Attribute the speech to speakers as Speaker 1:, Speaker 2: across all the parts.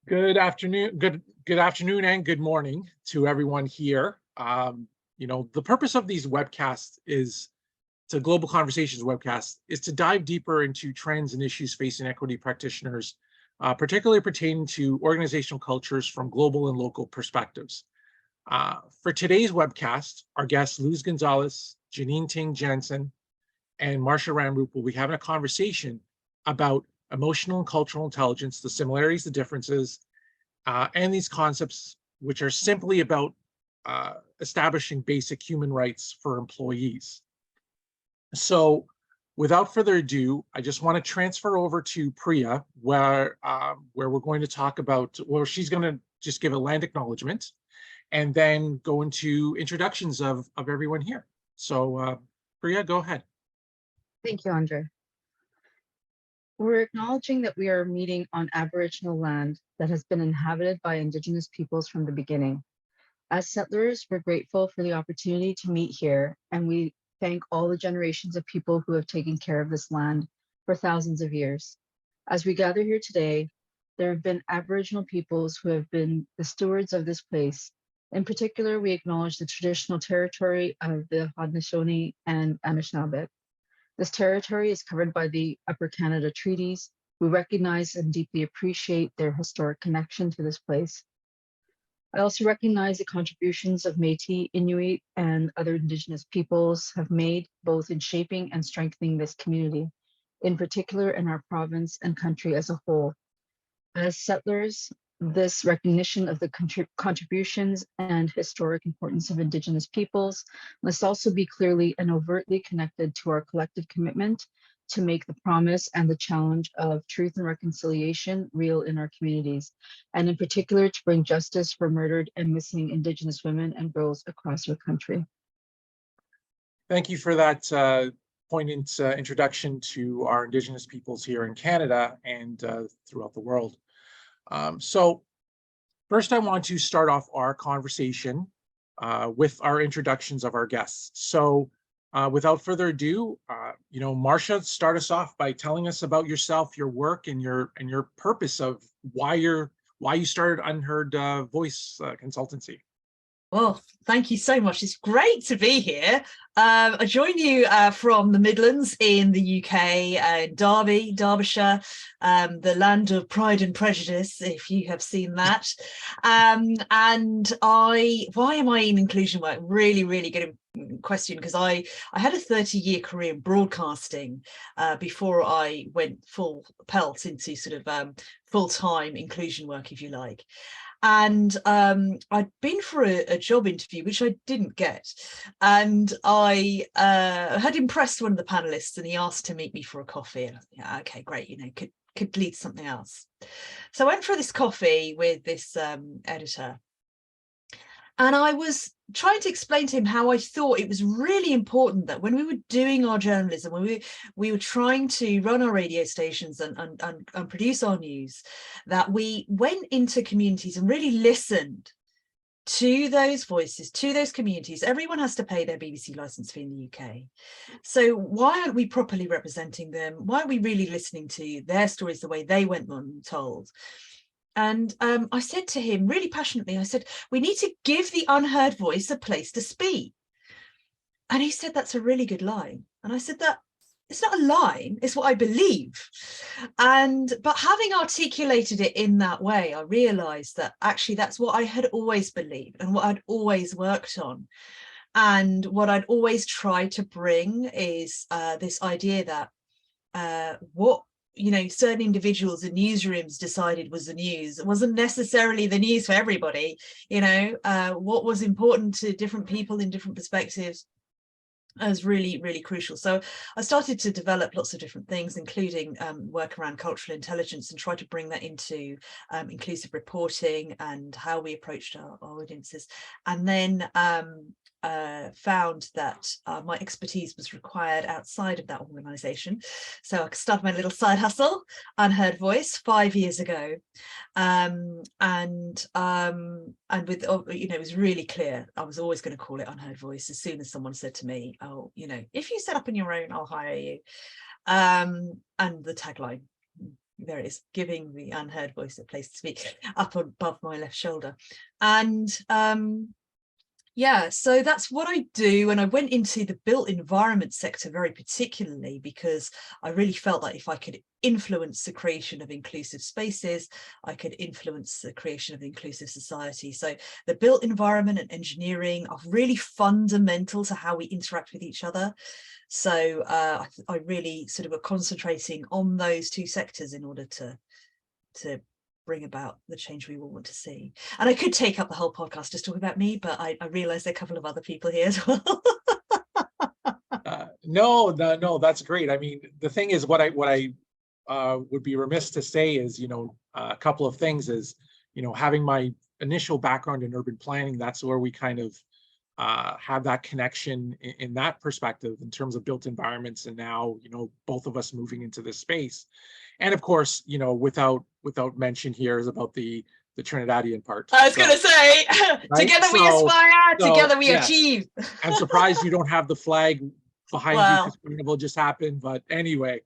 Speaker 1: Good afternoon and good morning to everyone here. The purpose of these webcasts is it's a Global Conversations webcast, is to dive deeper into trends and issues facing equity practitioners, particularly pertaining to organizational cultures from global and local perspectives. For today's webcast, our guests Luz Gonzalez, Janine Ting-Jansen, and Marsha Ramroop will be having a conversation about emotional and cultural intelligence, the similarities, the differences, and these concepts, which are simply about establishing basic human rights for employees. So without further ado, I just want to transfer over to Priya, where we're going to talk about, well, she's going to just give a land acknowledgement and then go into introductions of everyone here. So Priya, go ahead.
Speaker 2: Thank you, Andre. We're acknowledging that we are meeting on Aboriginal land that has been inhabited by Indigenous peoples from the beginning. As settlers, we're grateful for the opportunity to meet here, and we thank all the generations of people who have taken care of this land for thousands of years. As we gather here today, there have been Aboriginal peoples who have been the stewards of this place. In particular, we acknowledge the traditional territory of the Haudenosaunee and Anishinaabe. This territory is covered by the Upper Canada Treaties. We recognize and deeply appreciate their historic connection to this place. I also recognize the contributions of Métis, Inuit, and other Indigenous peoples have made both in shaping and strengthening this community, in particular in our province and country as a whole. As settlers, this recognition of the contributions and historic importance of Indigenous peoples must also be clearly and overtly connected to our collective commitment to make the promise and the challenge of truth and reconciliation real in our communities, and in particular to bring justice for murdered and missing Indigenous women and girls across our country.
Speaker 1: Thank you for that poignant introduction to our Indigenous peoples here in Canada and throughout the world. So first, I want to start off our conversation with our introductions of our guests. So without further ado, Marsha, start us off by telling us about yourself, your work, and your purpose of why you started Unheard Voice Consultancy.
Speaker 3: Well, thank you so much. It's great to be here. I join you from the Midlands in the UK, Derby, Derbyshire, the land of Pride and Prejudice, if you have seen that. And why am I in inclusion work? Really, really good question, because I had a 30-year career in broadcasting before I went full pelt into sort of full-time inclusion work, if you like. And I'd been for a job interview, which I didn't get. And I had impressed one of the panelists, and he asked to meet me for a coffee. And I thought, yeah, okay, great, could lead to something else. So I went for this coffee with this editor. And I was trying to explain to him how I thought it was really important that when we were doing our journalism, when we were trying to run our radio stations and produce our news, that we went into communities and really listened to those voices, to those communities. Everyone has to pay their BBC licence fee in the UK. So why aren't we properly representing them? Why aren't we really listening to their stories the way they went on told? And I said to him really passionately, I said, we need to give the unheard voice a place to speak. And he said, that's a really good line. And I said, that it's not a line, it's what I believe. But having articulated it in that way, I realized that actually that's what I had always believed and what I'd always worked on. And what I'd always tried to bring is this idea that what certain individuals in newsrooms decided was the news. It wasn't necessarily the news for everybody. What was important to different people in different perspectives is really, really crucial. So I started to develop lots of different things, including work around cultural intelligence, and try to bring that into inclusive reporting and how we approached our audiences. And then found that my expertise was required outside of that organisation. So I started my little side hustle, Unheard Voice, 5 years ago. And with, it was really clear I was always going to call it Unheard Voice. As soon as someone said to me, oh, if you set up on your own, I'll hire you. And the tagline, there it is, giving the unheard voice a place to speak, up above my left shoulder. And yeah, so that's what I do. And I went into the built environment sector very particularly because I really felt that if I could influence the creation of inclusive spaces, I could influence the creation of inclusive society. So the built environment and engineering are really fundamental to how we interact with each other. So I really sort of were concentrating on those two sectors in order to bring about the change we all want to see. And I could take up the whole podcast just talking about me, but I realize there are a couple of other people here as well.
Speaker 1: No, that's great. I mean, the thing is, what I would be remiss to say is, a couple of things is, having my initial background in urban planning, that's where we kind of have that connection in that perspective in terms of built environments. And now, both of us moving into this space. And of course, without mention here is about the Trinidadian part.
Speaker 3: I was going to say,
Speaker 1: right?
Speaker 3: Together we aspire, together we achieve.
Speaker 1: I'm surprised you don't have the flag behind you because Carnival just happened. But anyway,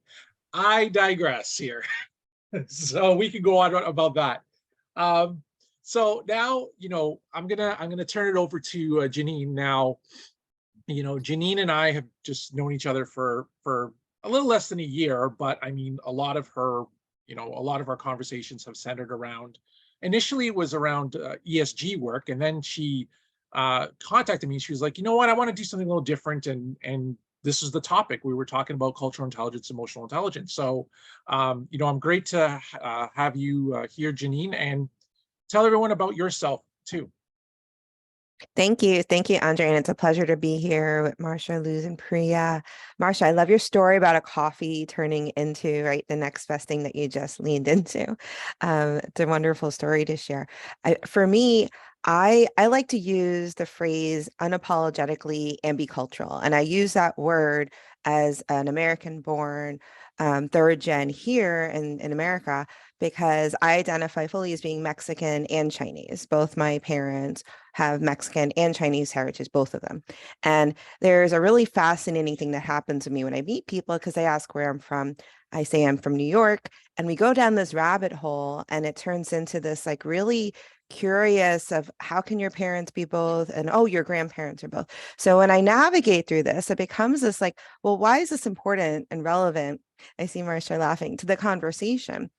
Speaker 1: I digress here. So we can go on about that. So now, I'm gonna turn it over to Janine. Now, Janine and I have just known each other for a little less than a year, but I mean, a lot of our conversations have centered around. Initially, it was around ESG work, and then she contacted me. She was like, you know what, I want to do something a little different, and this is the topic. We were talking about cultural intelligence, emotional intelligence. So, I'm great to have you here, Janine, and tell everyone about yourself too.
Speaker 4: Thank you, Andre, and it's a pleasure to be here with Marsha, Luz, and Priya. Marsha, I love your story about a coffee turning into the next best thing that you just leaned into. It's a wonderful story to share. For me, I like to use the phrase unapologetically ambicultural, and I use that word as an American-born third gen here in America because I identify fully as being Mexican and Chinese. Both my parents have Mexican and Chinese heritage, both of them. And there's a really fascinating thing that happens to me when I meet people because they ask where I'm from. I say I'm from New York, and we go down this rabbit hole, and it turns into this really curious of how can your parents be both, and oh, your grandparents are both. So when I navigate through this, it becomes this well, why is this important and relevant? I see Marsha laughing to the conversation.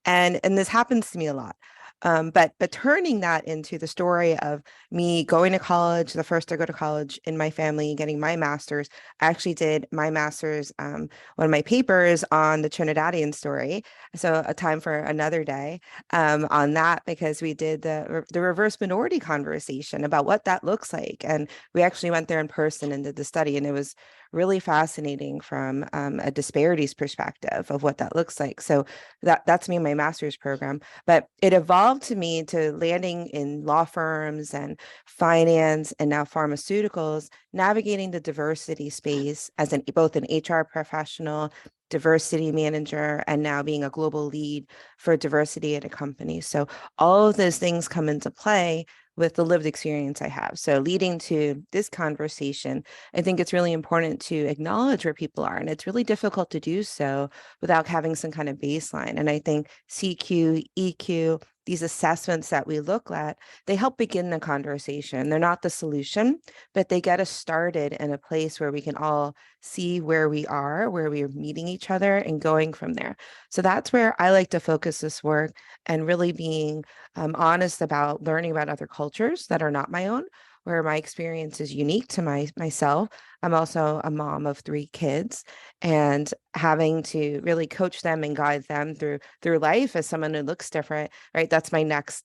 Speaker 4: And this happens to me a lot. But turning that into the story of me going to college, the first to go to college in my family, getting my master's. I actually did my master's, one of my papers on the Trinidadian story. So a time for another day on that, because we did the reverse minority conversation about what that looks like. And we actually went there in person and did the study. And it was really fascinating from a disparities perspective of what that looks like. So that's me in my master's program. But it evolved to me to landing in law firms and finance and now pharmaceuticals, navigating the diversity space as both an HR professional, diversity manager, and now being a global lead for diversity at a company. So all of those things come into play with the lived experience I have. So leading to this conversation, I think it's really important to acknowledge where people are. And it's really difficult to do so without having some kind of baseline. And I think CQ, EQ, these assessments that we look at, they help begin the conversation. They're not the solution, but they get us started in a place where we can all see where we are meeting each other and going from there. So that's where I like to focus this work and really being honest about learning about other cultures that are not my own, where my experience is unique to myself. I'm also a mom of 3 kids, and having to really coach them and guide them through life as someone who looks different, right? That's my next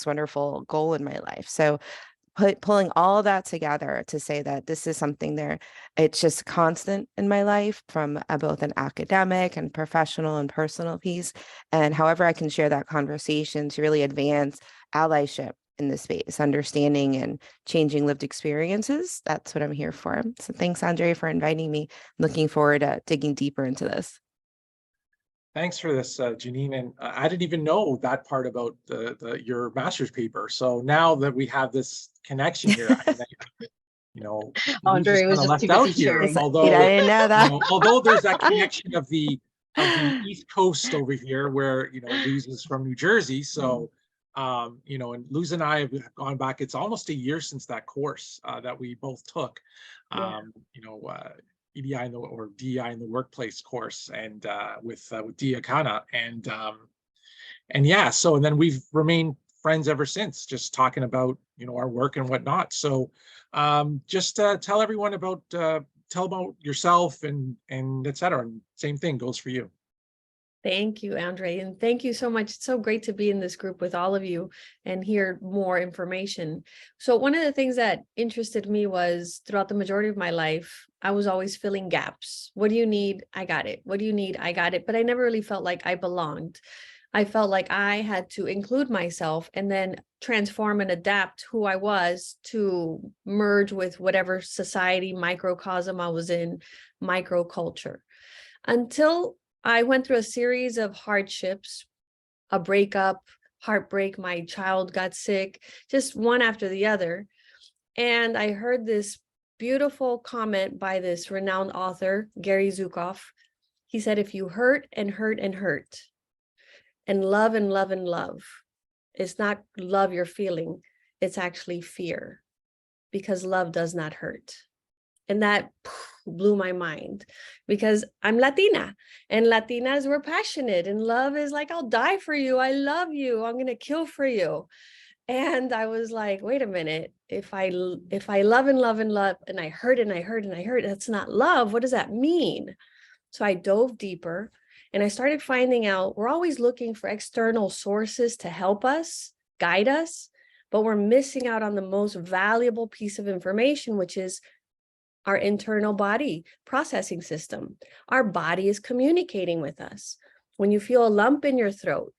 Speaker 4: wonderful goal in my life. So pulling all that together to say that this is something there, it's just constant in my life from both an academic and professional and personal piece. And however I can share that conversation to really advance allyship in the space, understanding and changing lived experiences. That's what I'm here for. So thanks, Andre, for inviting me. I'm looking forward to digging deeper into this.
Speaker 1: Thanks for this, Janine. And I didn't even know that part about your master's paper. So now that we have this connection here,
Speaker 2: Andre was just
Speaker 1: left
Speaker 2: too
Speaker 1: out
Speaker 2: busy
Speaker 1: here.
Speaker 2: sharing.
Speaker 1: Although
Speaker 4: I didn't know that.
Speaker 1: although there's that connection of the of the East Coast over here, where, you know, Luz is from New Jersey. So, you know, and Luz and I have gone back, it's almost a year since that course that we both took, you know, EDI in the, or DEI in the workplace course, and with Dia Kana. And yeah, so, and then we've remained friends ever since, just talking about, you know, our work and whatnot. So just tell everyone about, tell about yourself and et cetera. And same thing goes for you.
Speaker 5: Thank you, Andre, and thank you so much. It's so great to be in this group with all of you and hear more information. So one of the things that interested me was, throughout the majority of my life, I was always filling gaps. What do you need? I got it. What do you need? I got it. But I never really felt like I belonged. I felt like I had to include myself and then transform and adapt who I was to merge with whatever society microcosm I was in, microculture. Until I went through a series of hardships, a breakup, heartbreak, my child got sick, just one after the other. And I heard this beautiful comment by this renowned author, Gary Zukav. He said, if you hurt and hurt and hurt, and love and love and love, it's not love you're feeling, it's actually fear, because love does not hurt. And that blew my mind, because I'm Latina, and Latinas, we're passionate, and love is like, I'll die for you. I love you. I'm going to kill for you. And I was like, wait a minute, if I love and love and love, and I hurt and I hurt and I hurt, that's not love. What does that mean? So I dove deeper, and I started finding out we're always looking for external sources to help us, guide us, but we're missing out on the most valuable piece of information, which is our internal body processing system. Our body is communicating with us. When you feel a lump in your throat,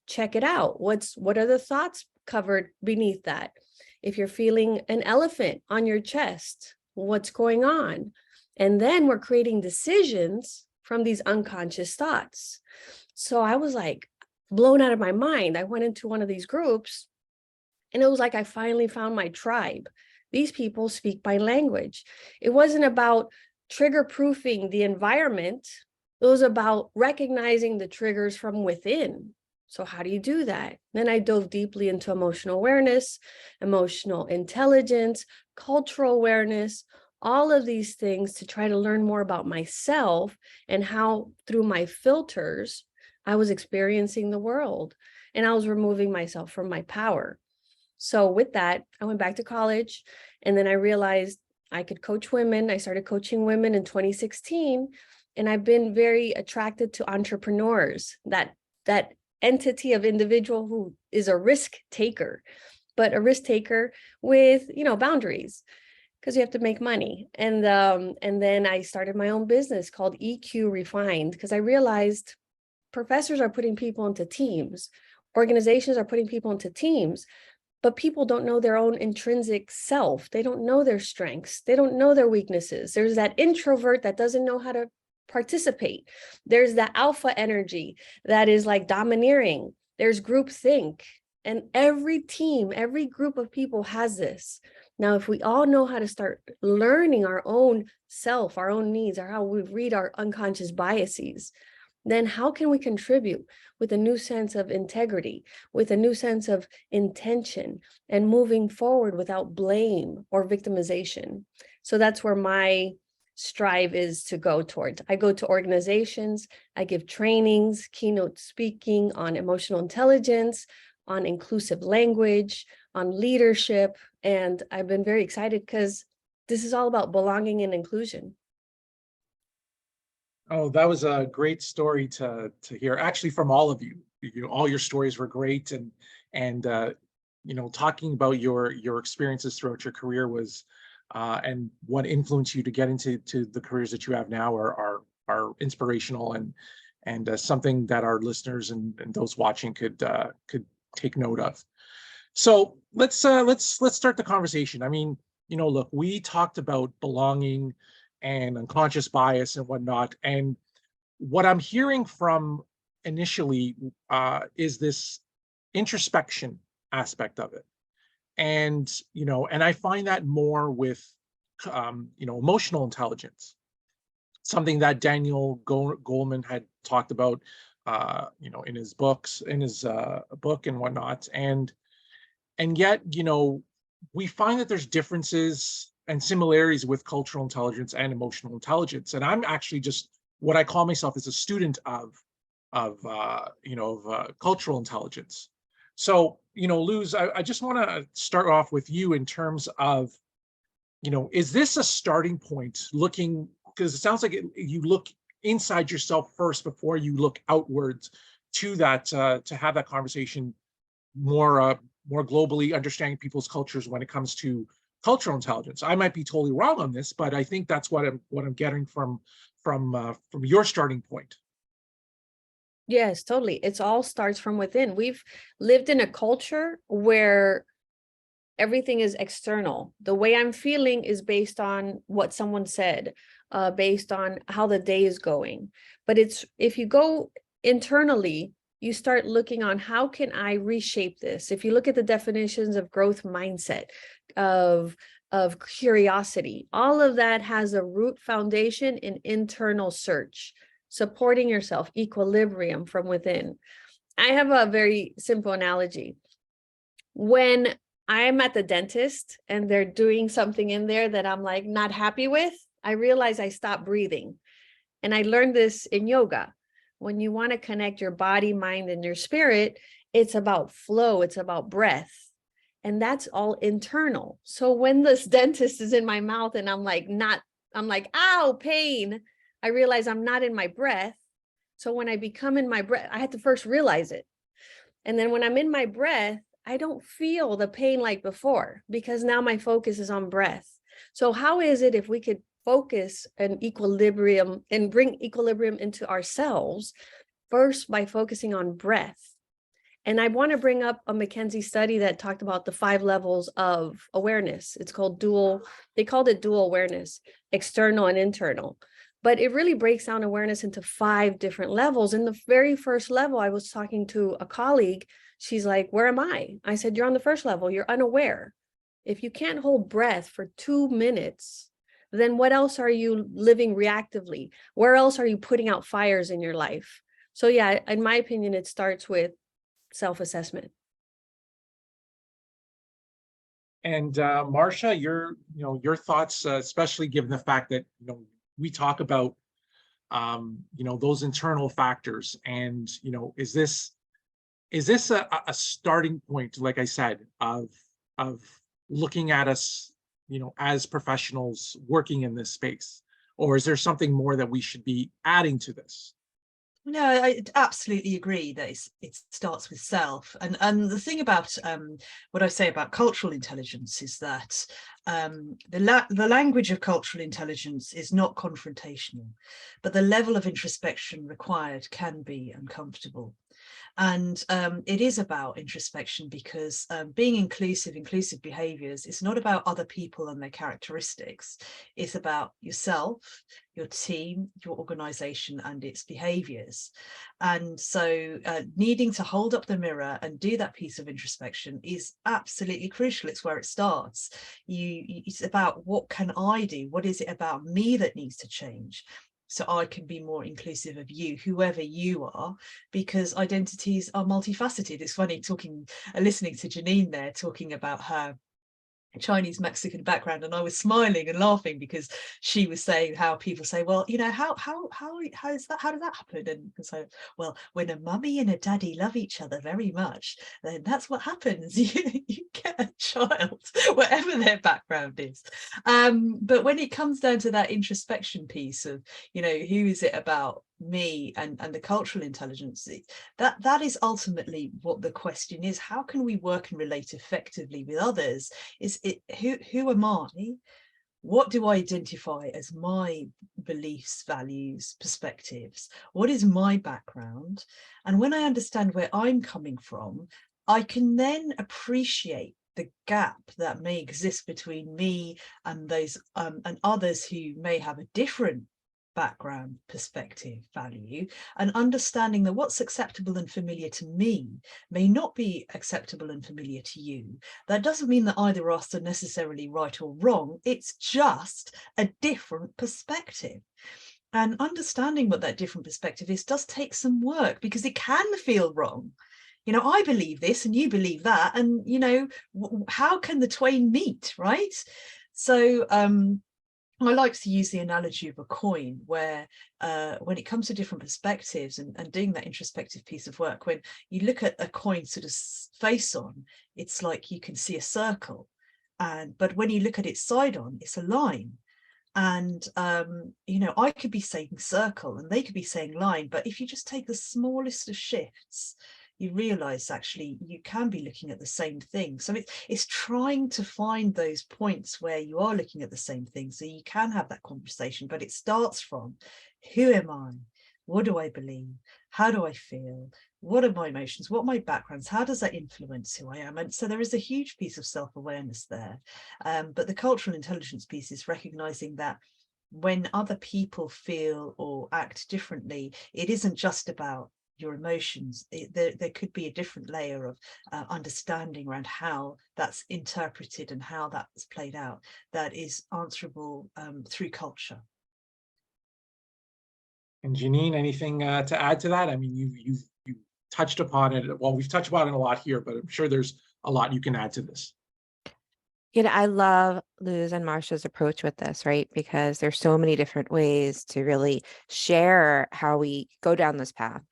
Speaker 5: check it out. What are the thoughts covered beneath that? If you're feeling an elephant on your chest, what's going on? And then we're creating decisions from these unconscious thoughts. So I was like blown out of my mind. I went into one of these groups, and it was like I finally found my tribe. These people speak my language. It wasn't about trigger proofing the environment. It was about recognizing the triggers from within. So how do you do that? Then I dove deeply into emotional awareness, emotional intelligence, cultural awareness, all of these things to try to learn more about myself and how, through my filters, I was experiencing the world, and I was removing myself from my power. So with that, I went back to college, and then I realized I could coach women. I started coaching women in 2016, and I've been very attracted to entrepreneurs, that entity of individual who is a risk taker, but a risk taker with, boundaries, because you have to make money. And then I started my own business called EQ Refined, because I realized professors are putting people into teams, organizations are putting people into teams, but people don't know their own intrinsic self. They don't know their strengths. They don't know their weaknesses. There's that introvert that doesn't know how to participate. There's the alpha energy that is like domineering. There's groupthink. And every team, every group of people has this. Now, if we all know how to start learning our own self, our own needs, or how we read our unconscious biases, then how can we contribute with a new sense of integrity, with a new sense of intention, and moving forward without blame or victimization? So that's where my strive is to go towards. I go to organizations, I give trainings, keynote speaking on emotional intelligence, on inclusive language, on leadership. And I've been very excited because this is all about belonging and inclusion.
Speaker 1: Oh, that was a great story to hear, actually, from all of you. All your stories were great, and talking about your experiences throughout your career was, and what influenced you to get into the careers that you have now are inspirational, and something that our listeners and those watching could take note of. So let's start the conversation. I mean, look, we talked about belonging and unconscious bias and whatnot. And what I'm hearing from initially is this introspection aspect of it. And, and I find that more with, emotional intelligence. something that Daniel Goleman had talked about, you know, in his books, in his book and whatnot. And yet, you know, we find that there's differences and similarities with cultural intelligence and emotional intelligence. And I'm actually just what I call myself as a student of cultural intelligence. So, you know, Luz, I just want to start off with you in terms of, you know, is this a starting point looking, because it sounds like you look inside yourself first before you look outwards to that, to have that conversation more globally, understanding people's cultures when it comes to cultural intelligence. I might be totally wrong on this, but I think that's what I'm getting from your starting point.
Speaker 5: Yes, totally. It's all starts from within. We've lived in a culture where everything is external. The way I'm feeling is based on what someone said, based on how the day is going. But it's, if you go internally, you start looking on how can I reshape this? If you look at the definitions of growth mindset, of curiosity, all of that has a root foundation in internal search, supporting yourself, equilibrium from within. I have a very simple analogy. When I'm at the dentist and they're doing something in there that I'm like not happy with, I realize I stopped breathing. And I learned this in yoga. When you want to connect your body, mind, and your spirit, it's about flow, it's about breath. And that's all internal. So when this dentist is in my mouth and I'm like, ow, pain, I realize I'm not in my breath. So when I become in my breath, I had to first realize it. And then when I'm in my breath, I don't feel the pain like before, because now my focus is on breath. So how is it if we could focus an equilibrium and bring equilibrium into ourselves first by focusing on breath? And I want to bring up a McKinsey study that talked about the 5 levels of awareness. It's called they called it dual awareness, external and internal. But it really breaks down awareness into 5 different levels. In the very first level, I was talking to a colleague. She's like, where am I? I said, you're on the first level. You're unaware. If you can't hold breath for 2 minutes, then what else are you living reactively? Where else are you putting out fires in your life? So yeah, in my opinion, it starts with self-assessment.
Speaker 1: And Marsha, your thoughts, especially given the fact that we talk about those internal factors, and is this a starting point, like I said, of looking at us as professionals working in this space, or is there something more that we should be adding to this?
Speaker 3: No, I absolutely agree that it starts with self. And the thing about what I say about cultural intelligence is that the language of cultural intelligence is not confrontational, but the level of introspection required can be uncomfortable. And it is about introspection, because being inclusive behaviors is not about other people and their characteristics. It's about yourself, your team, your organization, and its behaviors. And so needing to hold up the mirror and do that piece of introspection is absolutely crucial. It's where it starts. It's about, what can I do? What is it about me that needs to change, so I can be more inclusive of you, whoever you are, because identities are multifaceted. It's funny listening to Janine there talking about her Chinese Mexican background, and I was smiling and laughing because she was saying how people say, well, how does that happen? And so, well, when a mummy and a daddy love each other very much, then that's what happens. You get a child, whatever their background is. But when it comes down to that introspection piece of, who is it about me and the cultural intelligence, that is ultimately what the question is. How can we work and relate effectively with others? Who am I? What do I identify as my beliefs, values, perspectives? What is my background? And when I understand where I'm coming from, I can then appreciate the gap that may exist between me and those and others who may have a different background, perspective, value, and understanding that what's acceptable and familiar to me may not be acceptable and familiar to you. That doesn't mean that either of us are necessarily right or wrong. It's just a different perspective. And understanding what that different perspective is does take some work, because it can feel wrong. You know, I believe this and you believe that, and, you know, how can the twain meet, right? So I like to use the analogy of a coin, where when it comes to different perspectives and doing that introspective piece of work, when you look at a coin sort of face on, it's like you can see a circle, but when you look at its side on, it's a line. And you know, I could be saying circle and they could be saying line, but if you just take the smallest of shifts, you realize actually you can be looking at the same thing. So it's trying to find those points where you are looking at the same thing, so you can have that conversation. But it starts from, who am I? What do I believe? How do I feel? What are my emotions? What are my backgrounds? How does that influence who I am? And so there is a huge piece of self-awareness there. But the cultural intelligence piece is recognizing that when other people feel or act differently, it isn't just about your emotions. There could be a different layer of understanding around how that's interpreted and how that's played out that is answerable through culture.
Speaker 1: And Janine, anything to add to that? I mean, you touched upon it. Well, we've touched upon it a lot here, but I'm sure there's a lot you can add to this.
Speaker 4: You know, I love Luz and Marsha's approach with this, right? Because there's so many different ways to really share how we go down this path.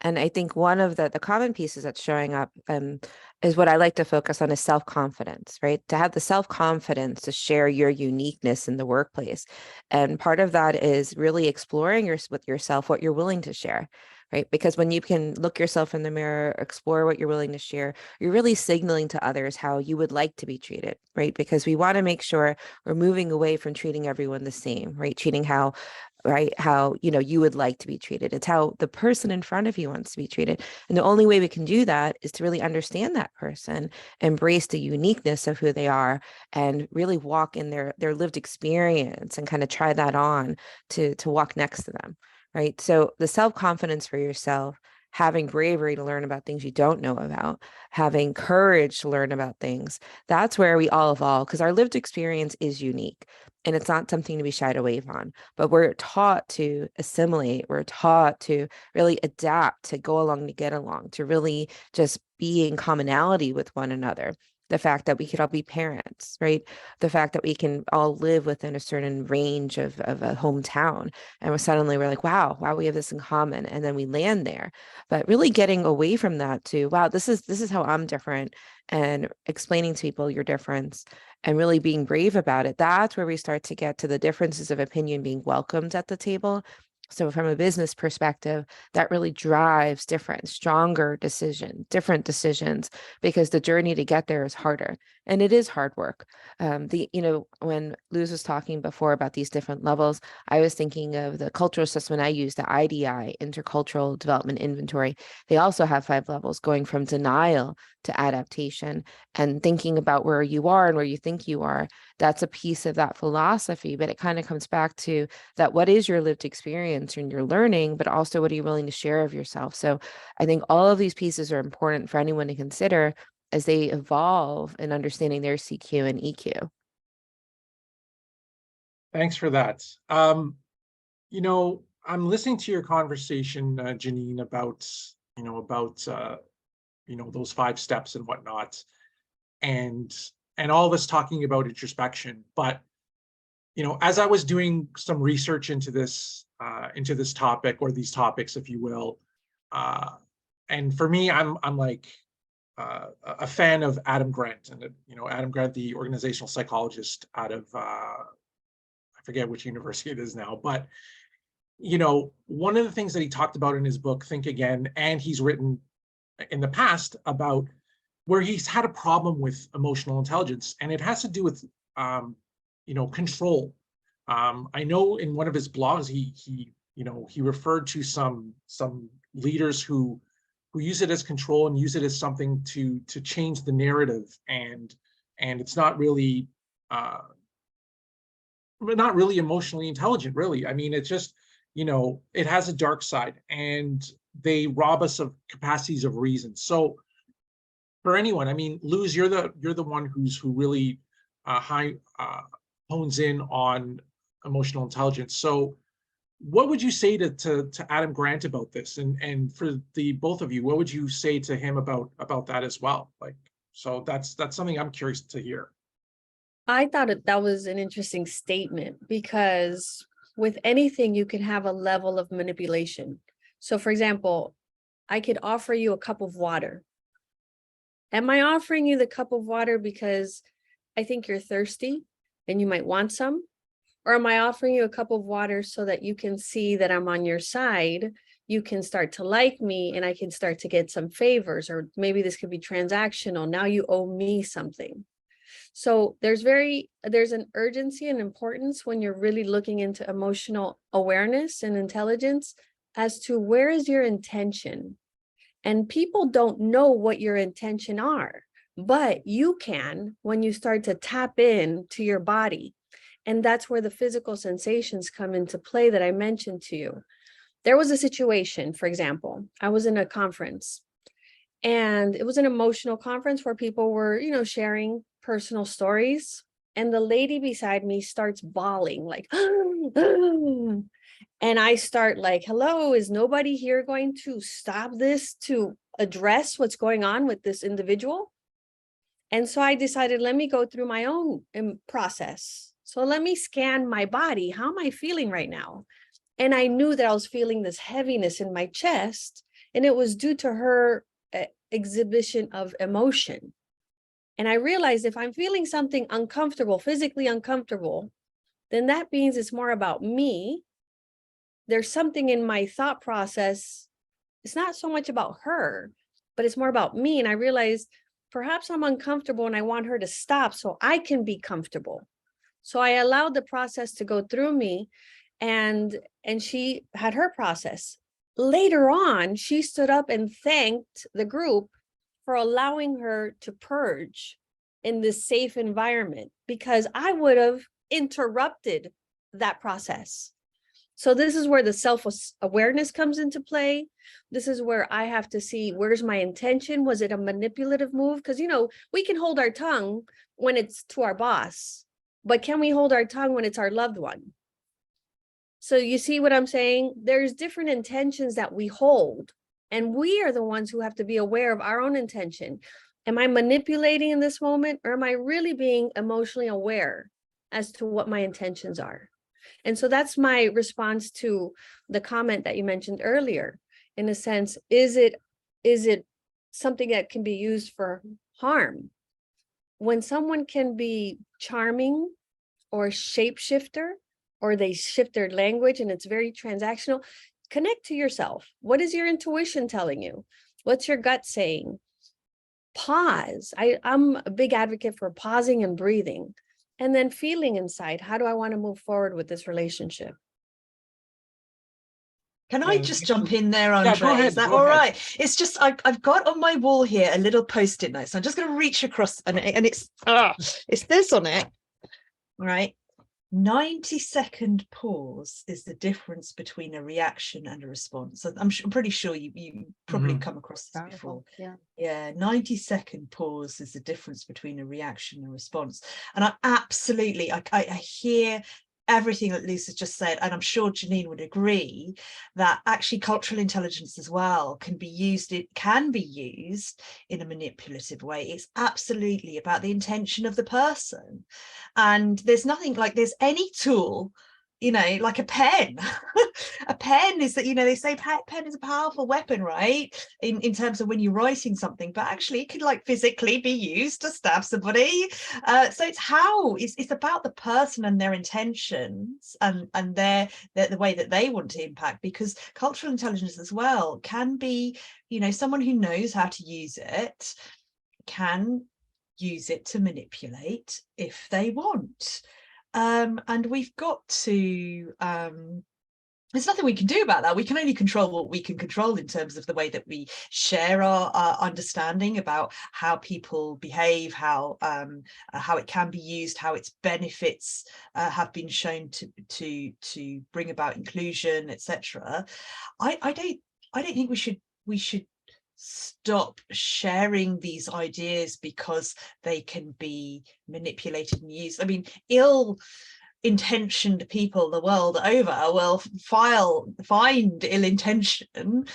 Speaker 4: And I think one of the common pieces that's showing up is what I like to focus on is self-confidence, right? To have the self-confidence to share your uniqueness in the workplace. And part of that is really exploring with yourself what you're willing to share, right? Because when you can look yourself in the mirror, explore what you're willing to share, you're really signaling to others how you would like to be treated, right? Because we want to make sure we're moving away from treating everyone the same, right? Treating how you know you would like to be treated. It's how the person in front of you wants to be treated. And the only way we can do that is to really understand that person, embrace the uniqueness of who they are, and really walk in their lived experience and kind of try that on to walk next to them. Right. So the self-confidence for yourself, having bravery to learn about things you don't know about, having courage to learn about things, that's where we all evolve, because our lived experience is unique and it's not something to be shied away from. But we're taught to assimilate, we're taught to really adapt, to go along to get along, to really just be in commonality with one another. The fact that we could all be parents, right? The fact that we can all live within a certain range of a hometown. And we're like, wow, we have this in common. And then we land there. But really getting away from that to, wow, this is how I'm different, and explaining to people your difference and really being brave about it. That's where we start to get to the differences of opinion being welcomed at the table. So from a business perspective, that really drives different, different decisions, because the journey to get there is harder, and it is hard work. When Luz was talking before about these different levels, I was thinking of the cultural assessment I use, the IDI, Intercultural Development Inventory. They also have 5 levels, going from denial to adaptation, and thinking about where you are and where you think you are. That's a piece of that philosophy, but it kind of comes back to that, what is your lived experience and your learning, but also what are you willing to share of yourself? So I think all of these pieces are important for anyone to consider as they evolve in understanding their CQ and EQ.
Speaker 1: Thanks for that. I'm listening to your conversation, Janine, about those 5 steps and whatnot, and all of us talking about introspection. But as I was doing some research into this topic, or these topics, if you will, and for me, I'm like a fan of Adam Grant, and Adam Grant, the organizational psychologist out of I forget which university it is now, but one of the things that he talked about in his book, Think Again, and he's written in the past about where he's had a problem with emotional intelligence, and it has to do with control. I know in one of his blogs he referred to some leaders who use it as control and use it as something to change the narrative, and it's not really emotionally intelligent, really. I mean, it's just it has a dark side, and they rob us of capacities of reason. So for anyone, I mean, Luz, you're the one who really hones in on emotional intelligence. So what would you say to Adam Grant about this? And for the both of you, what would you say to him about that as well? Like, so that's something I'm curious to hear.
Speaker 5: I thought that was an interesting statement, because with anything, you can have a level of manipulation. So for example, I could offer you a cup of water. Am I offering you the cup of water because I think you're thirsty and you might want some? Or am I offering you a cup of water so that you can see that I'm on your side? You can start to like me and I can start to get some favors, or maybe this could be transactional. Now you owe me something. So there's an urgency and importance when you're really looking into emotional awareness and intelligence as to where is your intention. And people don't know what your intention are, but you can when you start to tap in to your body. And that's where the physical sensations come into play that I mentioned to you. There was a situation, for example, I was in a conference, and it was an emotional conference where people were, sharing personal stories. And the lady beside me starts bawling like, and I start like, hello, is nobody here going to stop this to address what's going on with this individual? And so I decided, let me go through my own process. So let me scan my body. How am I feeling right now? And I knew that I was feeling this heaviness in my chest, and it was due to her exhibition of emotion. And I realized if I'm feeling something uncomfortable, physically uncomfortable, then that means it's more about me. There's something in my thought process. It's not so much about her, but it's more about me. And I realized perhaps I'm uncomfortable and I want her to stop so I can be comfortable. So I allowed the process to go through me, and she had her process. Later on, she stood up and thanked the group for allowing her to purge in this safe environment, because I would have interrupted that process. So this is where the self-awareness comes into play. This is where I have to see, where's my intention? Was it a manipulative move? Because, we can hold our tongue when it's to our boss, but can we hold our tongue when it's our loved one? So you see what I'm saying? There's different intentions that we hold, and we are the ones who have to be aware of our own intention. Am I manipulating in this moment, or am I really being emotionally aware as to what my intentions are? And so that's my response to the comment that you mentioned earlier. In a sense, is it something that can be used for harm? When someone can be charming or shapeshifter, or they shift their language and it's very transactional, connect to yourself. What is your intuition telling you? What's your gut saying? Pause. I'm a big advocate for pausing and breathing, and then feeling inside, how do I want to move forward with this relationship?
Speaker 3: Can I just jump in there, Andre?
Speaker 1: Yeah, go ahead,
Speaker 3: Is that
Speaker 1: go
Speaker 3: all
Speaker 1: ahead.
Speaker 3: right? It's just, I've got on my wall here a little post-it note. So I'm just going to reach across, and it's this on it, right? 90-second pause is the difference between a reaction and a response. So I'm pretty sure you probably come across this before. Yeah, 90-second pause is the difference between a reaction and a response. And I absolutely, I hear everything that Luz has just said, and I'm sure Janine would agree that actually cultural intelligence as well can be used. It can be used in a manipulative way. It's absolutely about the intention of the person, and there's nothing like there's any tool, like a pen. A pen is that, they say pen is a powerful weapon, right? In terms of when you're writing something, but actually it could like physically be used to stab somebody. So it's about the person and their intentions and the way that they want to impact, because cultural intelligence as well can be, someone who knows how to use it can use it to manipulate if they want. And we've got to there's nothing we can do about that. We can only control what we can control in terms of the way that we share our understanding about how people behave, how it can be used, how its benefits have been shown to bring about inclusion, etc. I don't think we should stop sharing these ideas because they can be manipulated and used. I mean, intentioned people the world over will find ill intention,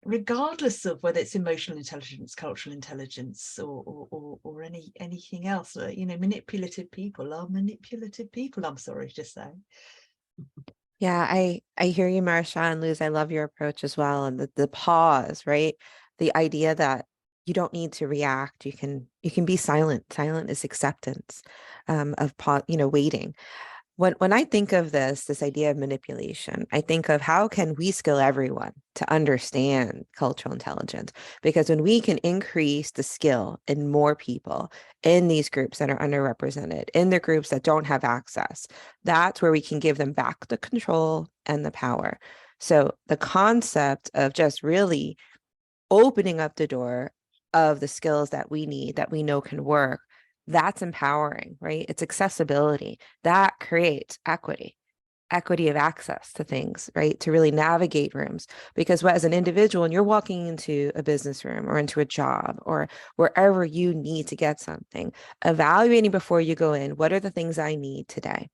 Speaker 3: regardless of whether it's emotional intelligence, cultural intelligence, or anything else. Manipulative people are manipulative people, I'm sorry to say.
Speaker 4: Yeah, I hear you, Marsha and Luz. I love your approach as well. And the pause, right? The idea that you don't need to react. You can be silent. Silent is acceptance of waiting. When I think of this idea of manipulation, I think of how can we skill everyone to understand cultural intelligence? Because when we can increase the skill in more people in these groups that are underrepresented, in the groups that don't have access, that's where we can give them back the control and the power. So the concept of just really opening up the door of the skills that we need, that we know can work, that's empowering, right? It's accessibility that creates equity of access to things, right? To really navigate rooms. Because as an individual, and you're walking into a business room or into a job or wherever you need to get something, evaluating before you go in, what are the things I need today?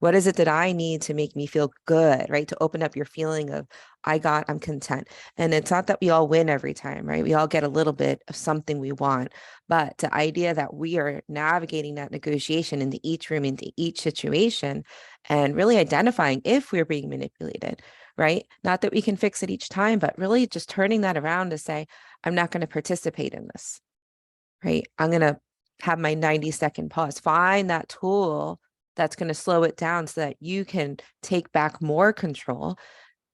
Speaker 4: What is it that I need to make me feel good, right? To open up your feeling of, I'm content. And it's not that we all win every time, right? We all get a little bit of something we want, but the idea that we are navigating that negotiation into each room, into each situation, and really identifying if we're being manipulated, right? Not that we can fix it each time, but really just turning that around to say, I'm not going to participate in this, right? I'm going to have my 90-second pause, find that tool that's going to slow it down so that you can take back more control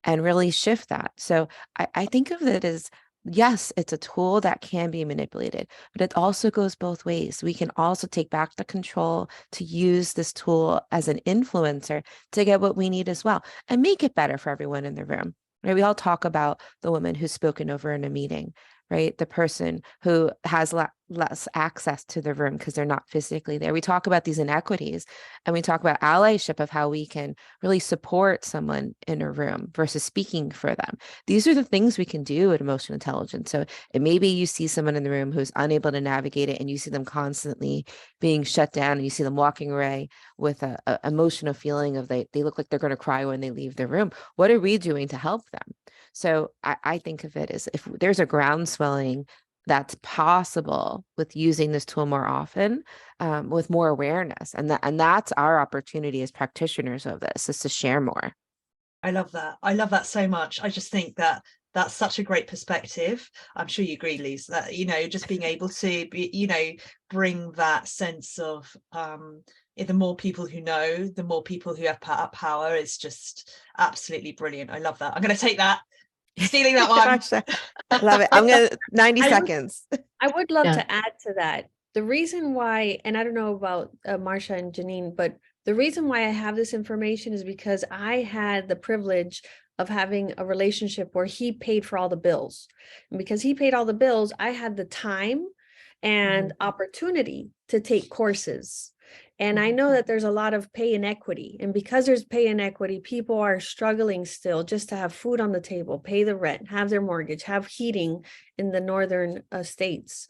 Speaker 4: and really shift that. So I think of it as, yes, it's a tool that can be manipulated, but it also goes both ways. We can also take back the control to use this tool as an influencer to get what we need as well and make it better for everyone in the room. Right? We all talk about the woman who's spoken over in a meeting, right? The person who has less access to the room because they're not physically there. We talk about these inequities and we talk about allyship of how we can really support someone in a room versus speaking for them. These are the things we can do at emotional intelligence. So it maybe you see someone in the room who's unable to navigate it and you see them constantly being shut down and you see them walking away with a emotional feeling of they look like they're going to cry when they leave the room. What are we doing to help them? So I think of it as if there's a groundswelling that's possible with using this tool more often, with more awareness, and that's our opportunity as practitioners of this, is to share more.
Speaker 3: I love that. I love that so much. I just think that that's such a great perspective. I'm sure you agree, Luz, that just being able to be, bring that sense of the more people who know, the more people who have power is just absolutely brilliant. I love that. I'm going to take that. Stealing that one.
Speaker 4: Love it. I'm gonna 90 seconds.
Speaker 5: I would love to add to that. The reason why, and I don't know about Marsha and Janine, but the reason why I have this information is because I had the privilege of having a relationship where he paid for all the bills. And because he paid all the bills, I had the time and opportunity to take courses. And I know that there's a lot of pay inequity. And because there's pay inequity, people are struggling still just to have food on the table, pay the rent, have their mortgage, have heating in the northern states.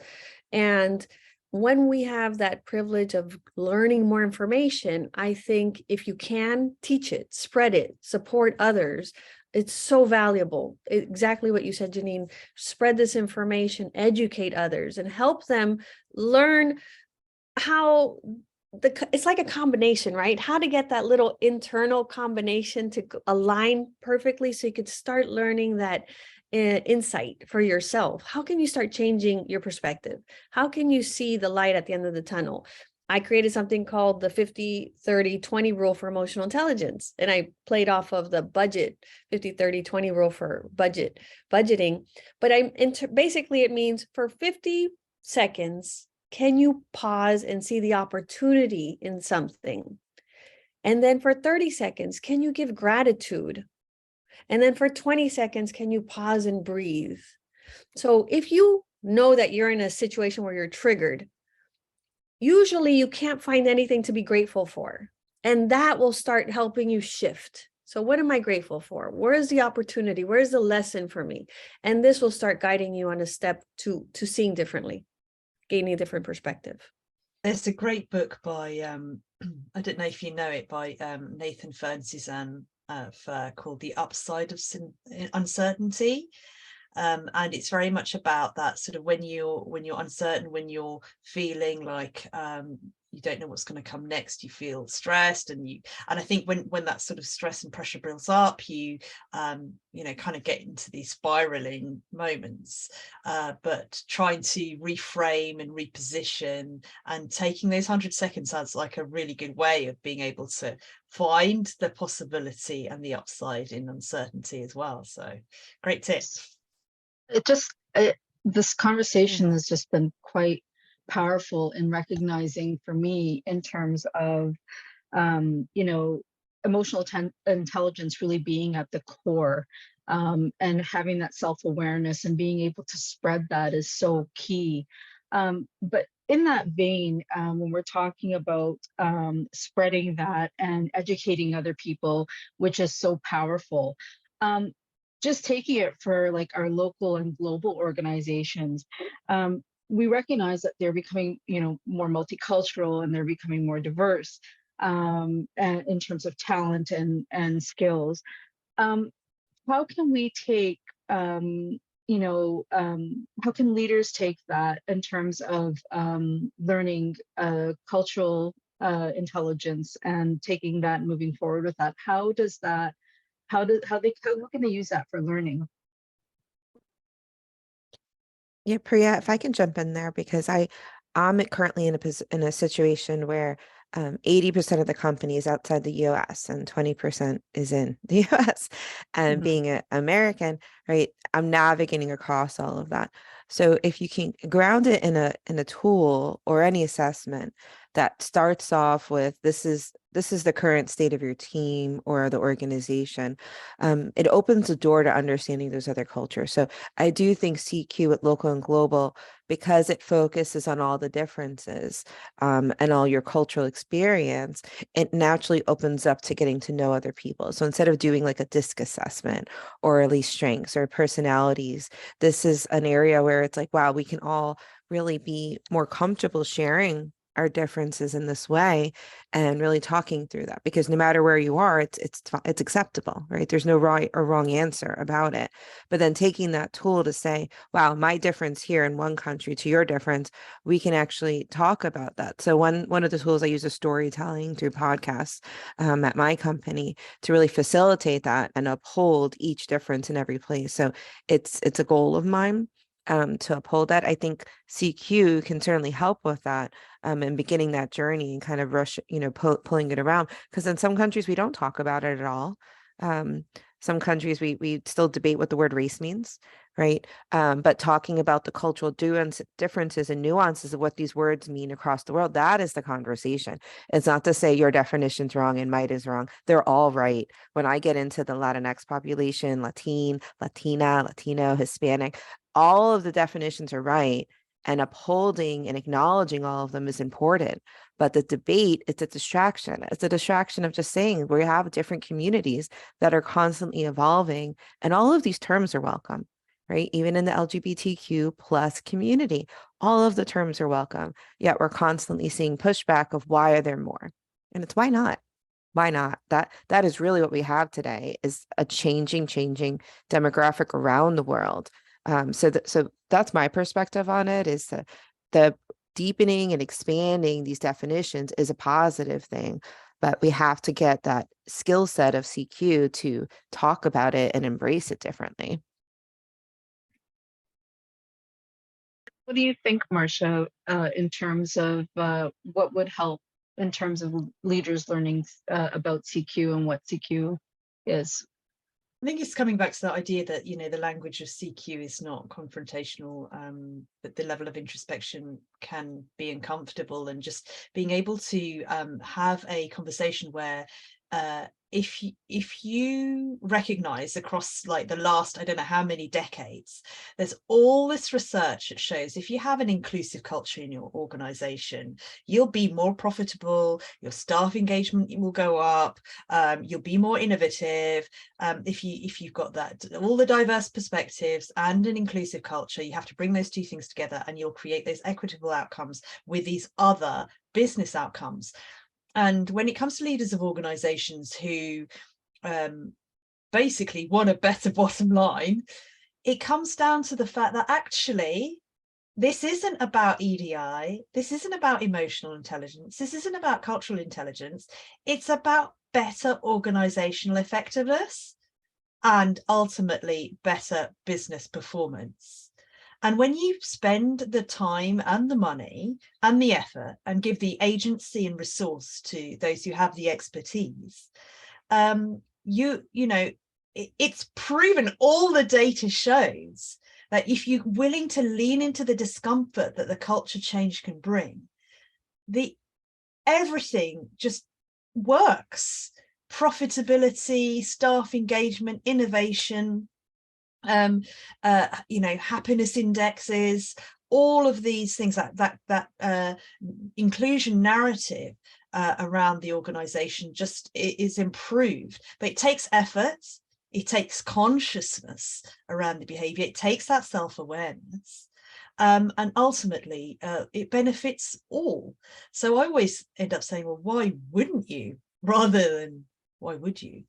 Speaker 5: And when we have that privilege of learning more information, I think if you can teach it, spread it, support others, it's so valuable. Exactly what you said, Janine. Spread this information, educate others, and help them learn how it's like a combination, right? How to get that little internal combination to align perfectly so you could start learning that insight for yourself. How can you start changing your perspective? How can you see the light at the end of the tunnel? I created something called the 50-30-20 rule for emotional intelligence. And I played off of the budget 50-30-20 rule for budgeting. But basically it means for 50 seconds, can you pause and see the opportunity in something? And then for 30 seconds, can you give gratitude? And then for 20 seconds, can you pause and breathe? So if you know that you're in a situation where you're triggered, usually you can't find anything to be grateful for. And that will start helping you shift. So what am I grateful for? Where is the opportunity? Where is the lesson for me? And this will start guiding you on a step to seeing differently, gaining a different perspective.
Speaker 3: There's a great book by I don't know if you know it, by Nathan Fern-Suzanne called The Upside of Uncertainty. And it's very much about that sort of when you're uncertain, when you're feeling like you don't know what's going to come next, you feel stressed, and I think when that sort of stress and pressure builds up, you kind of get into these spiraling moments, but trying to reframe and reposition, and taking those 100 seconds sounds like a really good way of being able to find the possibility and the upside in uncertainty as well. So great tip.
Speaker 2: This conversation has just been quite powerful in recognizing, for me, in terms of emotional intelligence really being at the core, and having that self-awareness and being able to spread that is so key. But in that vein, when we're talking about spreading that and educating other people, which is so powerful, just taking it for like our local and global organizations, we recognize that they're becoming, more multicultural, and they're becoming more diverse, and in terms of talent and skills. How can we take, how can leaders take that in terms of learning cultural intelligence and taking that and moving forward with that? How can they use that for learning?
Speaker 4: Yeah, Priya, if I can jump in there, because I'm currently in a situation where 80% of the company is outside the US and 20% is in the US. And being an American, right, I'm navigating across all of that. So if you can ground it in a tool or any assessment that starts off with this is the current state of your team or the organization, it opens the door to understanding those other cultures. So I do think CQ at local and global, because it focuses on all the differences and all your cultural experience, it naturally opens up to getting to know other people. So instead of doing like a DISC assessment or at least strengths or personalities, this is an area where it's like, wow, we can all really be more comfortable sharing our differences in this way and really talking through that, because no matter where you are, it's acceptable, right? There's no right or wrong answer about it. But then taking that tool to say, wow, my difference here in one country to your difference, we can actually talk about that. So one of the tools I use is storytelling through podcasts at my company to really facilitate that and uphold each difference in every place. So it's a goal of mine to uphold that. I think CQ can certainly help with that and beginning that journey and kind of pulling it around, because in some countries we don't talk about it at all. Some countries we still debate what the word race means, right? But talking about the cultural differences and nuances of what these words mean across the world, that is the conversation. It's not to say your definition's wrong and mine is wrong. They're all right. When I get into the Latinx population, Latina, Latino, Hispanic, all of the definitions are right, and upholding and acknowledging all of them is important. But the debate, it's a distraction. It's a distraction of just saying we have different communities that are constantly evolving, and all of these terms are welcome, right? Even in the LGBTQ plus community, all of the terms are welcome, yet we're constantly seeing pushback of why are there more? And it's why not? Why not? That is really what we have today, is a changing demographic around the world. So that's my perspective on it, is the deepening and expanding these definitions is a positive thing, but we have to get that skill set of CQ to talk about it and embrace it differently.
Speaker 2: What do you think, Marsha, in terms of what would help in terms of leaders learning about CQ and what CQ is?
Speaker 3: I think it's coming back to that idea that, the language of CQ is not confrontational, but the level of introspection can be uncomfortable, and just being able to have a conversation where if you recognize across like the last, I don't know how many decades, there's all this research that shows if you have an inclusive culture in your organization, you'll be more profitable, your staff engagement will go up, you'll be more innovative. If you've got that, all the diverse perspectives and an inclusive culture, you have to bring those two things together, and you'll create those equitable outcomes with these other business outcomes. And when it comes to leaders of organizations who basically want a better bottom line, it comes down to the fact that actually this isn't about EDI, this isn't about emotional intelligence, this isn't about cultural intelligence, it's about better organizational effectiveness and ultimately better business performance. And when you spend the time and the money and the effort and give the agency and resource to those who have the expertise, it's proven, all the data shows that if you're willing to lean into the discomfort that the culture change can bring, everything just works. Profitability, staff engagement, innovation, happiness indexes, all of these things, that inclusion narrative around the organization just is improved. But it takes effort, it takes consciousness around the behavior, it takes that self-awareness, and ultimately it benefits all. So I always end up saying, well, why wouldn't you, rather than why would you?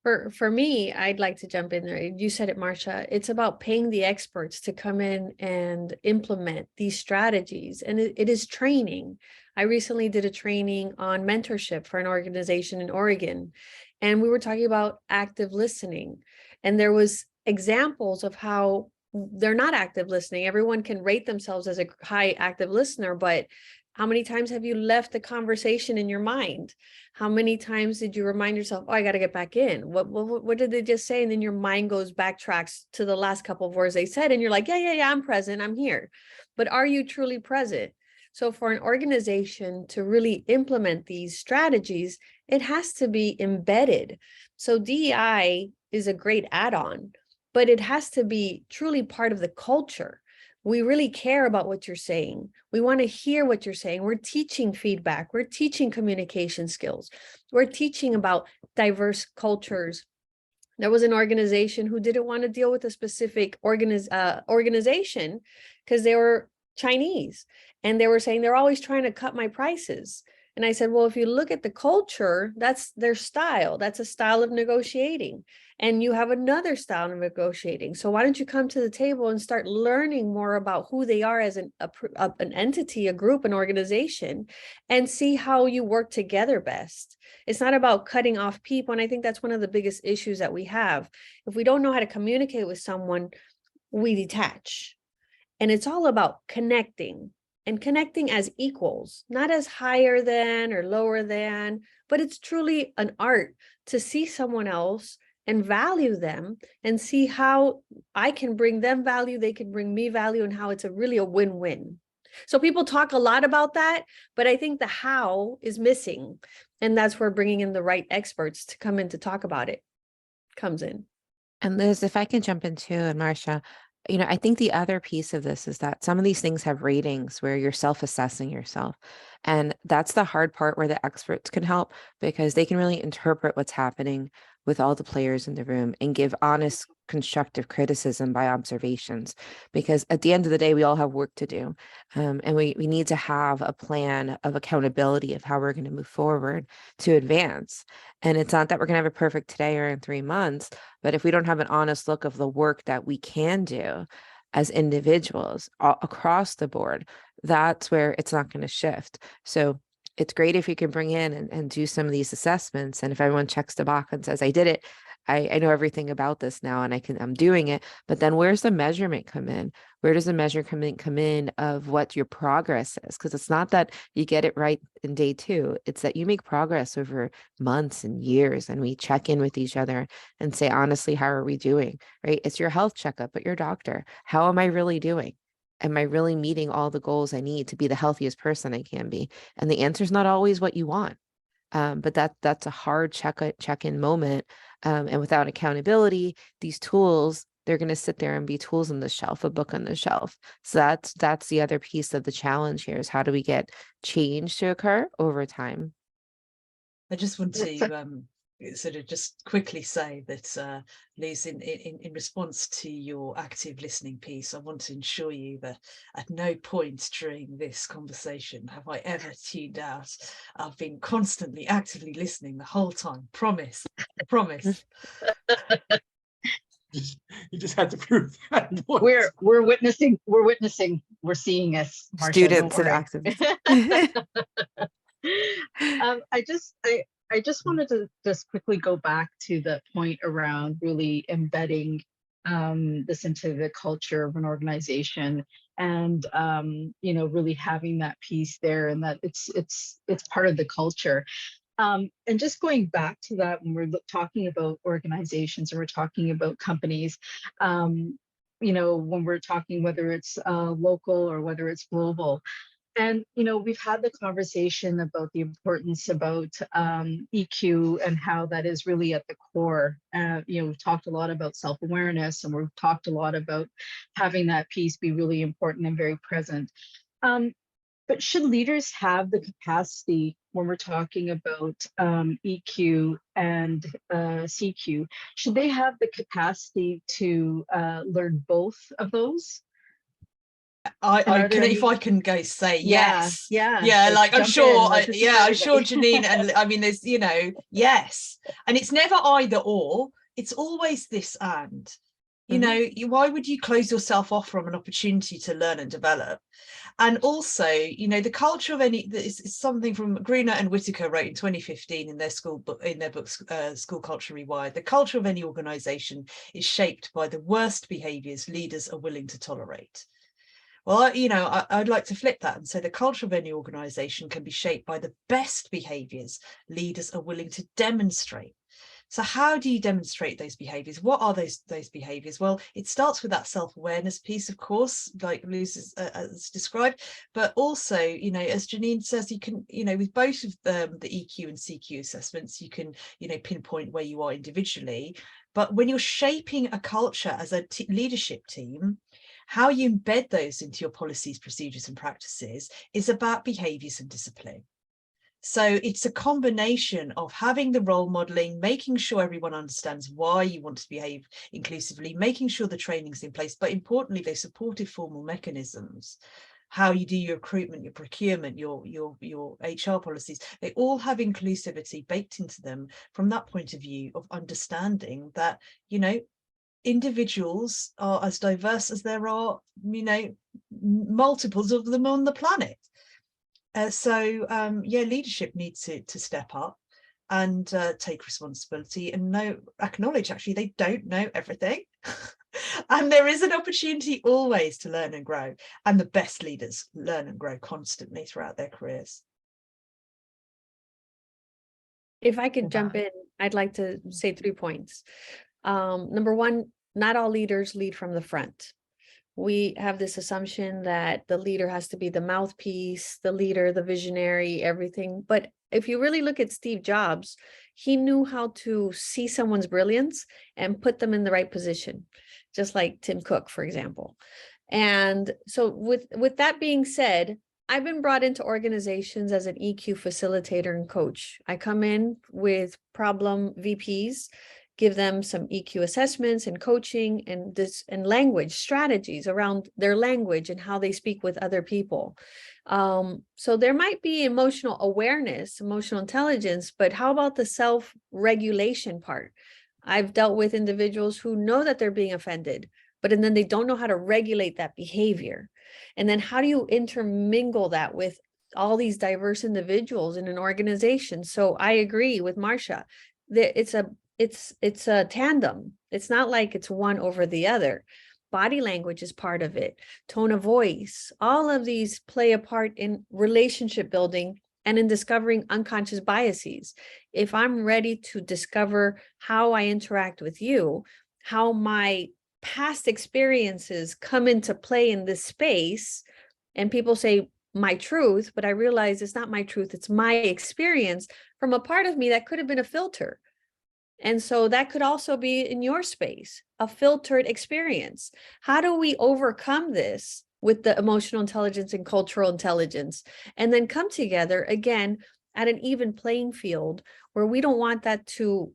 Speaker 5: For me, I'd like to jump in there. You said it, Marsha. It's about paying the experts to come in and implement these strategies. And it is training. I recently did a training on mentorship for an organization in Oregon. And we were talking about active listening. And there was examples of how they're not active listening. Everyone can rate themselves as a high active listener, but how many times have you left the conversation in your mind? How many times did you remind yourself, oh, I got to get back in? What did they just say? And then your mind backtracks to the last couple of words they said. And you're like, yeah, I'm present. I'm here. But are you truly present? So for an organization to really implement these strategies, it has to be embedded. So DEI is a great add-on, but it has to be truly part of the culture. We really care about what you're saying. We want to hear what you're saying. We're teaching feedback. We're teaching communication skills. We're teaching about diverse cultures. There was an organization who didn't want to deal with a specific organization because they were Chinese. And they were saying they're always trying to cut my prices. And I said, well, if you look at the culture, that's their style. That's a style of negotiating. And you have another style of negotiating. So why don't you come to the table and start learning more about who they are as an entity, a group, an organization, and see how you work together best. It's not about cutting off people. And I think that's one of the biggest issues that we have. If we don't know how to communicate with someone, we detach. And it's all about connecting. And connecting as equals, not as higher than or lower than, but it's truly an art to see someone else and value them and see how I can bring them value, they can bring me value, and how it's really a win-win. So people talk a lot about that, but I think the how is missing. And that's where bringing in the right experts to come in to talk about it comes in.
Speaker 4: And Liz, if I can jump in too, and Marsha, I think the other piece of this is that some of these things have ratings where you're self-assessing yourself. And that's the hard part where the experts can help, because they can really interpret what's happening with all the players in the room and give honest, constructive criticism by observations. Because at the end of the day, we all have work to do. And we need to have a plan of accountability of how we're going to move forward to advance. And it's not that we're going to have it perfect today or in 3 months, but if we don't have an honest look of the work that we can do as individuals across the board, that's where it's not going to shift. So it's great if you can bring in and do some of these assessments. And if everyone checks the box and says, I did it, I know everything about this now and I'm doing it. But then where's the measurement come in? Where does the measurement come in of what your progress is? Because it's not that you get it right in day 2. It's that you make progress over months and years, and we check in with each other and say, honestly, how are we doing? Right? It's your health checkup at your doctor. How am I really doing? Am I really meeting all the goals I need to be the healthiest person I can be? And the answer is not always what you want. But that's a hard check-in moment. And without accountability, these tools, they're going to sit there and be tools on the shelf, a book on the shelf. So that's the other piece of the challenge here, is how do we get change to occur over time?
Speaker 3: I just want to sort of just quickly say that, Luz, in response to your active listening piece, I want to ensure you that at no point during this conversation have I ever tuned out. I've been constantly actively listening the whole time. Promise. Promise.
Speaker 1: You just had to prove that point.
Speaker 2: We're witnessing, we're seeing us, Marsha,
Speaker 4: Students
Speaker 2: don't
Speaker 4: of
Speaker 2: worry.
Speaker 4: activism.
Speaker 2: I just wanted to just quickly go back to the point around really embedding this into the culture of an organization, and you know, really having that piece there, and that it's part of the culture. And just going back to that, when we're talking about organizations and we're talking about companies, you know, when we're talking whether it's local or whether it's global. And, you know, we've had the conversation about the importance about EQ and how that is really at the core. You know, we've talked a lot about self-awareness, and we've talked a lot about having that piece be really important and very present. But should leaders have the capacity, when we're talking about EQ and CQ, should they have the capacity to learn both of those?
Speaker 3: If I can go say yes.
Speaker 2: Yeah,
Speaker 3: like I'm sure, I'm sure
Speaker 2: Janine.
Speaker 3: Janine, and I mean, there's, you know, yes. And it's never either or, it's always this and. You know, why would you close yourself off from an opportunity to learn and develop? And also, you know, the culture of any, is something from Gruner and Whitaker wrote in 2015 in their book, School Culture Rewired. The culture of any organization is shaped by the worst behaviors leaders are willing to tolerate. Well, you know, I'd like to flip that and say the culture of any organization can be shaped by the best behaviors leaders are willing to demonstrate. So how do you demonstrate those behaviors? What are those behaviors? Well, it starts with that self-awareness piece, of course, like Luz has described, but also, you know, as Janine says, you can, you know, with both of the EQ and CQ assessments, you can, you know, pinpoint where you are individually. But when you're shaping a culture as a leadership team, how you embed those into your policies, procedures, and practices is about behaviors and discipline. So it's a combination of having the role modeling, making sure everyone understands why you want to behave inclusively, making sure the training's in place, but importantly, those supportive formal mechanisms, how you do your recruitment, your procurement, your HR policies, they all have inclusivity baked into them from that point of view of understanding that, you know, individuals are as diverse as there are, you know, multiples of them on the planet. Yeah, leadership needs to step up and take responsibility and acknowledge actually they don't know everything. And there is an opportunity always to learn and grow, and the best leaders learn and grow constantly throughout their careers.
Speaker 5: If I could jump in, I'd like to say 3 points. Number one, not all leaders lead from the front. We have this assumption that the leader has to be the mouthpiece, the leader, the visionary, everything. But if you really look at Steve Jobs, he knew how to see someone's brilliance and put them in the right position, just like Tim Cook, for example. And so with that being said, I've been brought into organizations as an EQ facilitator and coach. I come in with problem VPs, give them some EQ assessments and coaching and language strategies around their language and how they speak with other people. So there might be emotional awareness, emotional intelligence, but how about the self-regulation part? I've dealt with individuals who know that they're being offended, and then they don't know how to regulate that behavior. And then how do you intermingle that with all these diverse individuals in an organization? So I agree with Marsha that it's a tandem. It's not like it's one over the other. Body language is part of it. Tone of voice, all of these play a part in relationship building and in discovering unconscious biases. If I'm ready to discover how I interact with you, how my past experiences come into play in this space, and people say my truth, but I realize it's not my truth, it's my experience from a part of me that could have been a filter. And so that could also be in your space, a filtered experience. How do we overcome this with the emotional intelligence and cultural intelligence, and then come together again at an even playing field where we don't want that to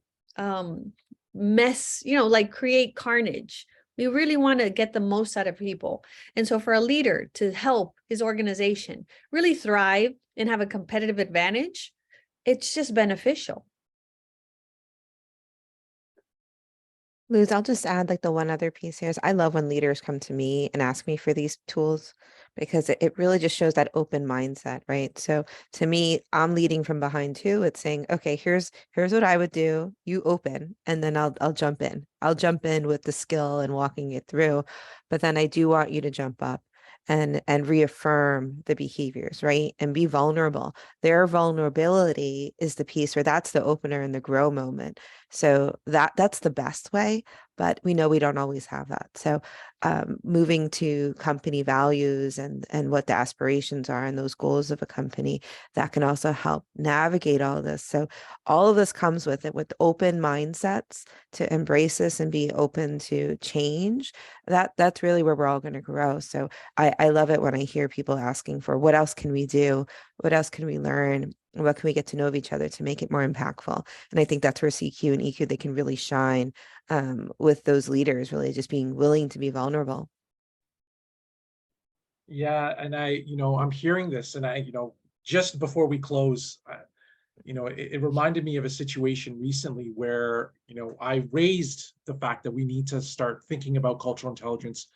Speaker 5: mess, like create carnage. We really want to get the most out of people. And so for a leader to help his organization really thrive and have a competitive advantage, it's just beneficial.
Speaker 4: Luz, I'll just add like the one other piece here is I love when leaders come to me and ask me for these tools because it really just shows that open mindset, right? So to me, I'm leading from behind too. It's saying, okay, here's what I would do. You open, and then I'll jump in. I'll jump in with the skill and walking it through. But then I do want you to jump up and reaffirm the behaviors, right? And be vulnerable. Their vulnerability is the piece where that's the opener and the grow moment. So that's the best way, but we know we don't always have that. So moving to company values and what the aspirations are and those goals of a company, that can also help navigate all this. So all of this comes with it, with open mindsets to embrace this and be open to change. That's really where we're all going to grow. So I love it when I hear people asking for what else can we do? What else can we learn? What can we get to know of each other to make it more impactful? And I think that's where CQ and EQ, they can really shine with those leaders, really just being willing to be vulnerable.
Speaker 1: Yeah, and I'm hearing this, and just before we close, it reminded me of a situation recently where, I raised the fact that we need to start thinking about cultural intelligence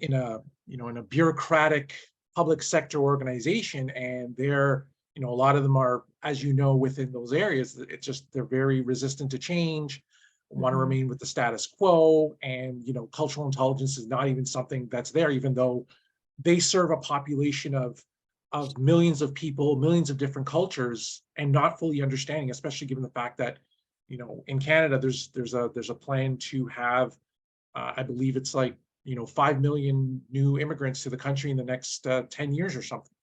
Speaker 1: in a bureaucratic public sector organization, and they're, a lot of them are, as within those areas, they're very resistant to change, want to remain with the status quo, and cultural intelligence is not even something that's there, even though they serve a population of millions of people, millions of different cultures, and not fully understanding, especially given the fact that, in Canada, there's a plan to have, I believe it's like, 5 million new immigrants to the country in the next 10 years or something.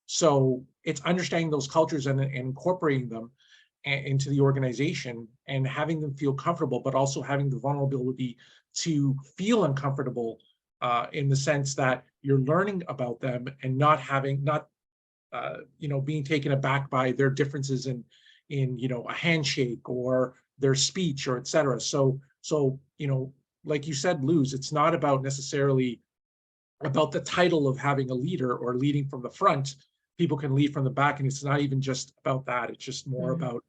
Speaker 1: So it's understanding those cultures and incorporating them into the organization and having them feel comfortable, but also having the vulnerability to feel uncomfortable in the sense that you're learning about them and not being taken aback by their differences in a handshake or their speech or et cetera. So like you said, Luz, it's not about necessarily about the title of having a leader or leading from the front. People can lead from the back, and it's not even just about that. It's just more about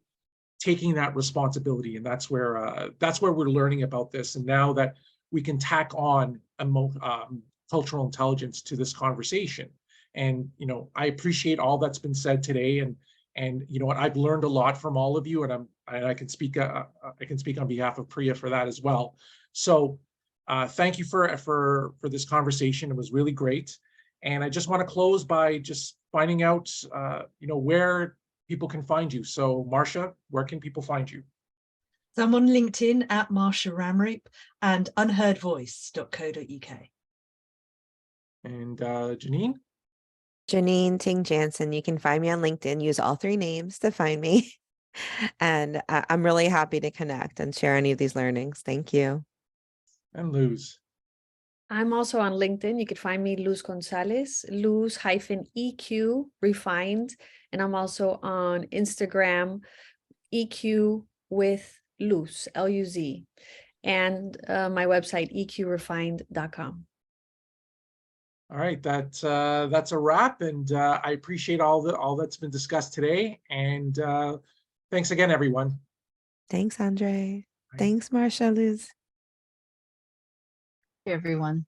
Speaker 1: taking that responsibility, and that's where we're learning about this. And now that we can tack on cultural intelligence to this conversation, and I appreciate all that's been said today, and what, I've learned a lot from all of you, and I can speak on behalf of Priya for that as well. So thank you for this conversation. It was really great. And I just want to close by just finding out, where people can find you. So Marsha, where can people find you?
Speaker 3: So I'm on LinkedIn at Marsha Ramroop and unheardvoice.co.uk.
Speaker 1: And Janine?
Speaker 4: Janine Ting-Jansen, you can find me on LinkedIn. Use all 3 names to find me. And I'm really happy to connect and share any of these learnings. Thank you.
Speaker 1: And Luz.
Speaker 5: I'm also on LinkedIn. You could find me Luz Gonzalez, Luz-EQ Refined. And I'm also on Instagram, EQ with Luz, L-U-Z. And my website, eqrefined.com.
Speaker 1: All right, that's a wrap, and I appreciate all that's been discussed today. And thanks again, everyone.
Speaker 4: Thanks, Andre.
Speaker 1: Bye.
Speaker 4: Thanks, Marsha, Luz.
Speaker 2: Everyone.